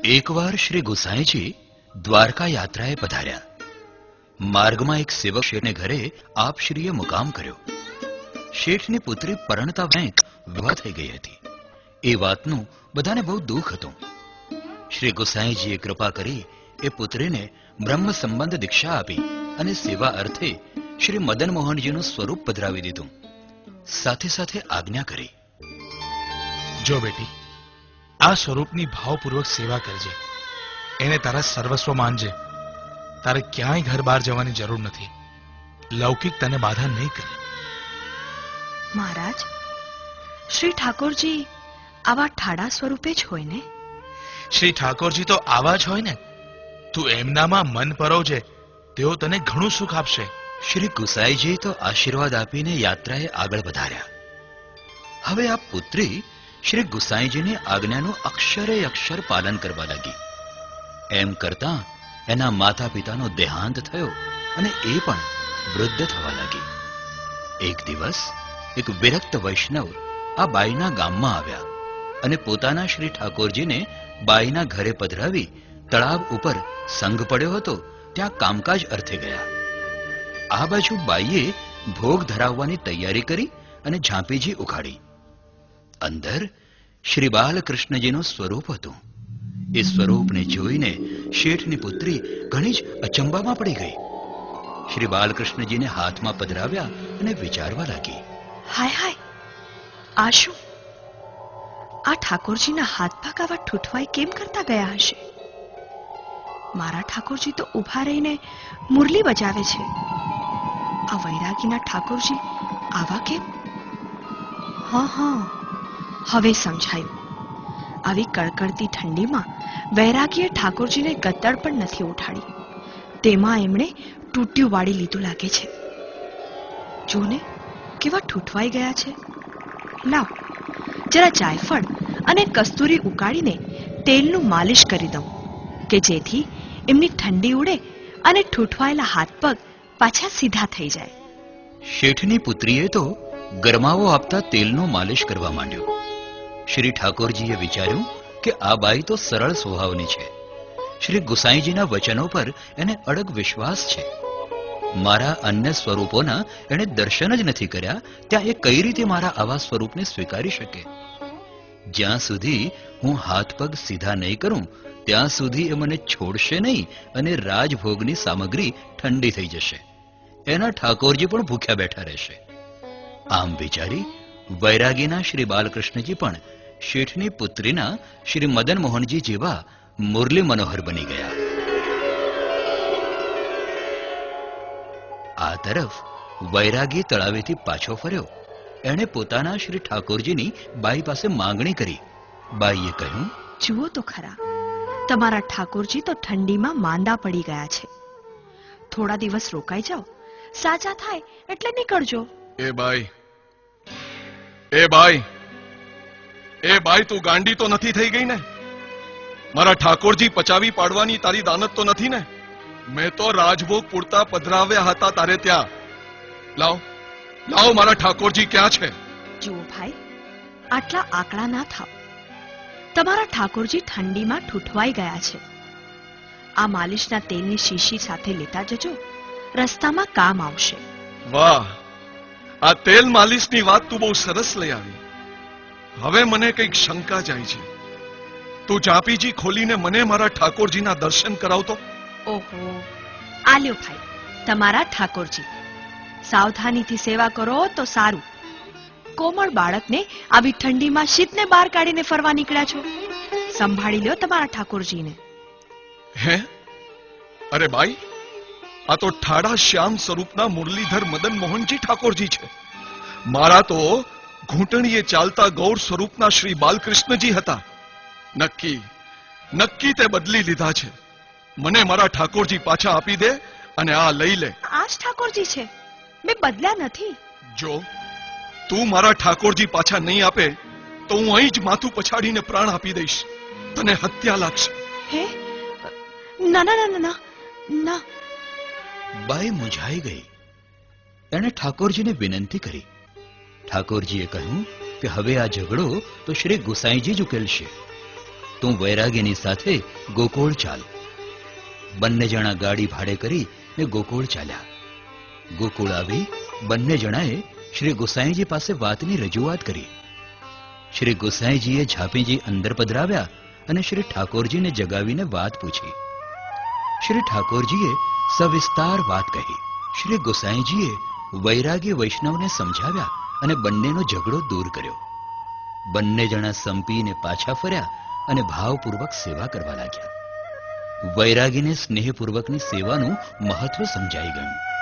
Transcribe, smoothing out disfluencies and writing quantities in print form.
એકવાર શ્રી ગુસાઈજી દ્વારકા યાત્રાએ પધાર્યા. માર્ગમાં એક સેવક શેઠને ઘરે આપશ્રીએ મુકામ કર્યો. શેઠની પુત્રી પરણતા વેંત વિવાહ થઈ ગઈ હતી. એ વાતનું બધાને બહુ દુઃખ હતું. શ્રી ગુસાઈજીએ કૃપા કરી એ પુત્રીને બ્રહ્મ સંબંધ દીક્ષા આપી અને સેવા અર્થે શ્રી મદન મોહનજીનું સ્વરૂપ પધરાવી દીધું. સાથે સાથે આજ્ઞા કરી, જો બેટી, આ સ્વરૂપની ભાવપૂર્વક સેવા કરજે. એને તારા સર્વસ્વ માનજે. તારે ક્યાંય ઘર બહાર જવાની જરૂર નથી. લૌકિક તને બાધા નહીં કરે. મહારાજ, શ્રી ઠાકોરજી આવા ઠાડા સ્વરૂપે જ હોય ને? શ્રી ઠાકોરજી તો આવા જ હોય ને. તું એમનામાં મન પરોવજે, તેઓ તને ઘણું સુખ આપશે. શ્રી ગુસાઈજી તો આશીર્વાદ આપીને યાત્રાએ આગળ વધાર્યા. હવે આ પુત્રી શ્રી ગુસાઈજીની આજ્ઞાનું અક્ષરે અક્ષર પાલન કરવા લાગી. એમ કરતા એના માતા પિતાનો દેહાંત થયો અને એ પણ વૃદ્ધ થવા લાગી. એક દિવસ એક વિરક્ત વૈષ્ણવ આ બાઈના ગામમાં આવ્યા અને પોતાના શ્રી ઠાકોરજીને બાઈના ઘરે પધરાવી તળાવ ઉપર સંઘ પડ્યો હતો ત્યાં કામકાજ અર્થે ગયા. આ બાજુ બાઈએ ભોગ ધરાવવાની તૈયારી કરી અને ઝાંપીજી ઉખાડી. અંદર શ્રી બાલકૃષ્ણજીનું સ્વરૂપ હતું. એ સ્વરૂપને જોઈને શેઠની પુત્રી ઘણી જ અચંબામાં પડી ગઈ. શ્રી બાલકૃષ્ણજીને હાથમાં પધરાવ્યા અને વિચારવા લાગી, હાય હાય, આ શું? આ ઠાકોરજીના હાથ પગ આવા ઠૂઠવાઈ કેમ કરતા ગયા હશે? મારા ઠાકોરજી તો ઊભા રહીને મુરલી બજાવે છે. આ વૈરાગીના ઠાકોરજી આવા કેમ? હા, હવે સમજાયું. આવી કડકડતી ઠંડીમાં વૈરાગીએ ઠાકોરજીને ગદ્દડ પણ નથી ઉઠાડી. તેમાં એમણે તૂટ્યું વાળી લીધું લાગે છે. જોને કેવા ઠૂઠવાઈ ગયા છે. લાવ, જરા જાયફળ અને કસ્તુરી ઉકાળીને તેલનું માલિશ કરી દઉં કે જેથી એમની ઠંડી ઉડે અને ઠૂઠવાયેલા હાથ પગ પાછા સીધા થઈ જાય. શેઠની પુત્રીએ તો ગરમાવો આપતા તેલનો માલિશ કરવા માંડ્યો. શ્રી ઠાકોરજીએ વિચાર્યું કે આ બાઈ તો સરળ સ્વભાવની છે. શ્રી ગુસાઈજીના વચનો પર એને અડગ વિશ્વાસ છે. મારા અન્ય સ્વરૂપોના એણે દર્શન જ નથી કર્યા, ત્યાં એ કઈ રીતે મારા આવા સ્વરૂપને સ્વીકારી શકે? જ્યાં સુધી હું હાથ પગ સીધા નહીં કરું ત્યાં સુધી એ મને છોડશે નહીં અને રાજભોગની સામગ્રી ઠંડી થઈ જશે. એના ઠાકોરજી પણ ભૂખ્યા બેઠા રહેશે. આમ વિચારી વૈરાગીના શ્રી બાલકૃષ્ણજી પણ શેઠની પુત્રીના શ્રી મદન મોહનજી જેવા મુરલી મનોહર બની ગયા. આ તરફ વૈરાગી તળાવેથી પાછો ફર્યો. એણે પોતાના શ્રી ઠાકોરજીની બાઈ પાસે માંગણી કરી. બાઈએ કહ્યું, જુઓ તો ખરા, તમારા ઠાકોરજી તો ઠંડીમાં માંદા પડી ગયા છે. થોડા દિવસ રોકાઈ જાઓ, સાજા થાય એટલે નીકળજો. એ બાઈ તું ગાંડી તો નથી થઈ ગઈ ને? મારા ઠાકોરજી પચાવી પાડવાની તારી દાનત તો નથી ને? મેં તો રાજભોગ પૂરતા પધરાવ્યા હતા તારે ત્યાં. લાવ મારા ઠાકોરજી ક્યાં છે? જુઓ ભાઈ, આટલા આકડા ના થાવ. તમારા ઠાકોરજી ઠંડીમાં ઠૂઠવાઈ ગયા છે. આ માલિશના તેલની શીશી સાથે લેતા જજો, રસ્તામાં કામ આવશે. વાહ, આ તેલ માલિશની વાત તું બહુ સરસ લઈ આવી. હવે મને કંઈક શંકા જાય છે. તું ચાપીજી ખોલીને મને મારા ઠાકોરજીના દર્શન કરાવતો. ઓહો, આલ્યો ભાઈ તમારા ઠાકોરજી. સાવધાનીથી સેવા કરો તો સારું. કોમળ બાળકને આવી ઠંડીમાં શીતને બહાર કાઢીને ફરવા નીકળ્યા છો. સંભાળી લ્યો તમારા ઠાકોરજીને. હે? અરે બાઈ, આ તો ઠાડા શ્યામ સ્વરૂપના મુરલીધર મદન મોહનજી ઠાકોરજી છે. મારા તો ઘૂંટણીએ ચાલતા ગૌર સ્વરૂપના શ્રી બાલકૃષ્ણજી હતા. નક્કી તે બદલી લીધા છે. મને મારા ઠાકોરજી પાછા આપી દે અને આ લઈ લે. આ જ ઠાકોરજી છે, મેં બદલ્યા નથી. જો તું મારા ઠાકોરજી પાછા નહીં આપે તો હું અહીં જ માથું પછાડીને પ્રાણ આપી દઈશ. તને હત્યા લાગશે. હે? ના ના ના ના ના. બાઈ મૂંઝાઈ ગઈ. એણે ઠાકોરજીને વિનંતી કરી. ઠાકોરજીએ કહ્યું કે હવે આ ઝઘડો તો શ્રી ગુસાઈજી જ ઉકેલશે. તું વૈરાગીની સાથે ગોકુળ ચાલ. બંને જણા ગાડી ભાડે કરી ને ગોકુળ ચાલ્યા. ગોકુળ આવી બંને જણાએ શ્રી ગુસાઈજી પાસે વાતની રજૂઆત કરી. શ્રી ગુસાઈજીએ ઝાંપીજી અંદર પધરાવ્યા અને શ્રી ઠાકોરજીને જગાવીને વાત પૂછી. શ્રી ઠાકોરજીએ સવિસ્તાર વાત કહી. શ્રી ગુસાઈજીએ વૈરાગી વૈષ્ણવને સમજાવ્યા અને બંનેનો ઝઘડો દૂર કર્યો. બંને જણા સંપીને પાછા ફર્યા અને ભાવપૂર્વક સેવા કરવા લાગ્યા. વૈરાગીને સ્નેહપૂર્વકની સેવાનું મહત્વ સમજાઈ ગયું.